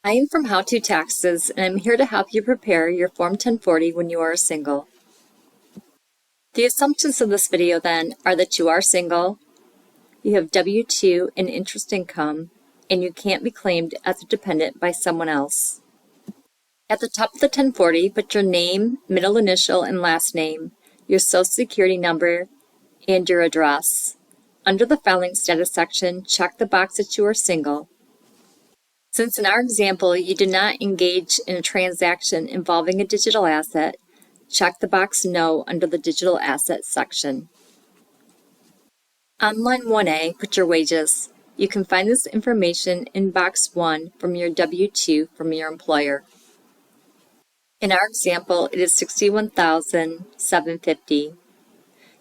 I am from How To Taxes, and I'm here to help you prepare your Form 1040 when you are single. The assumptions of this video then are that you are single, you have W-2 and interest income, and you can't be claimed as a dependent by someone else. At the top of the 1040, put your name, middle initial, and last name, your social security number, and your address. Under the filing status section, check the box that you are single. Since in our example you did not engage in a transaction involving a digital asset, check the box No under the digital assets section. On line 1A, put your wages. You can find this information in box 1 from your W-2 from your employer. In our example, it is $61,750.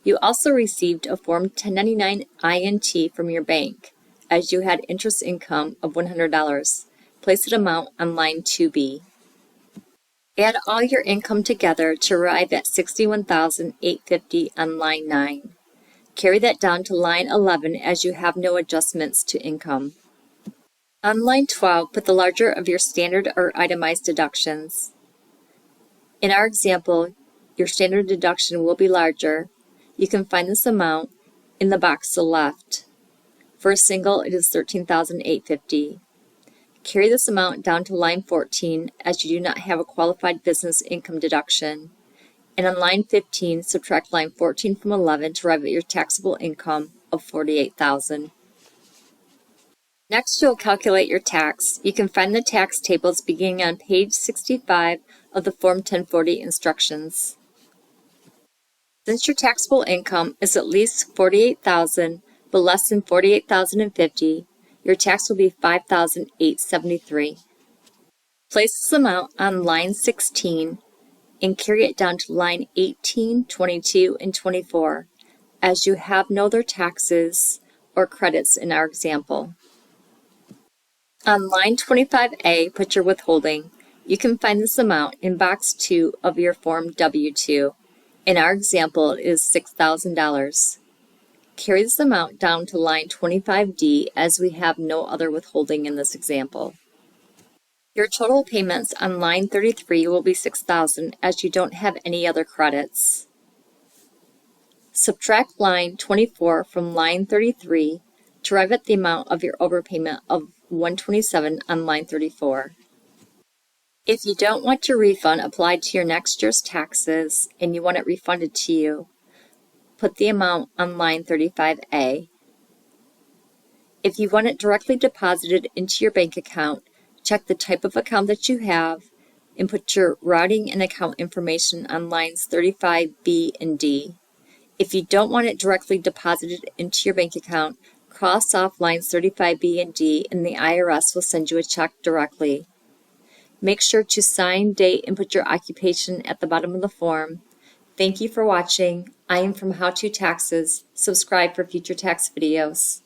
You also received a Form 1099 INT from your bank, as you had interest income of $100. Place the amount on line 2B. Add all your income together to arrive at $61,850 on line 9. Carry that down to line 11 as you have no adjustments to income. On line 12, put the larger of your standard or itemized deductions. In our example, your standard deduction will be larger. You can find this amount in the box to the left. For a single, it is $13,850. Carry this amount down to line 14 as you do not have a qualified business income deduction. And on line 15, subtract line 14 from 11 to arrive at your taxable income of $48,000. Next, you'll calculate your tax. You can find the tax tables beginning on page 65 of the Form 1040 instructions. Since your taxable income is at least $48,000 but less than $48,050, your tax will be $5,873. Place this amount on line 16 and carry it down to line 18, 22, and 24, as you have no other taxes or credits in our example. On line 25A, put your withholding. You can find this amount in box 2 of your Form W-2. In our example, it is $6,000. Carry this amount down to line 25D as we have no other withholding in this example. Your total payments on line 33 will be $6,000 as you don't have any other credits. Subtract line 24 from line 33 to arrive at the amount of your overpayment of $127 on line 34. If you don't want your refund applied to your next year's taxes and you want it refunded to you, put the amount on line 35A. If you want it directly deposited into your bank account, check the type of account that you have and put your routing and account information on lines 35B and D. If you don't want it directly deposited into your bank account, cross off lines 35B and D and the IRS will send you a check directly. Make sure to sign, date, and put your occupation at the bottom of the form. Thank you for watching. I am from How To Taxes. Subscribe for future tax videos.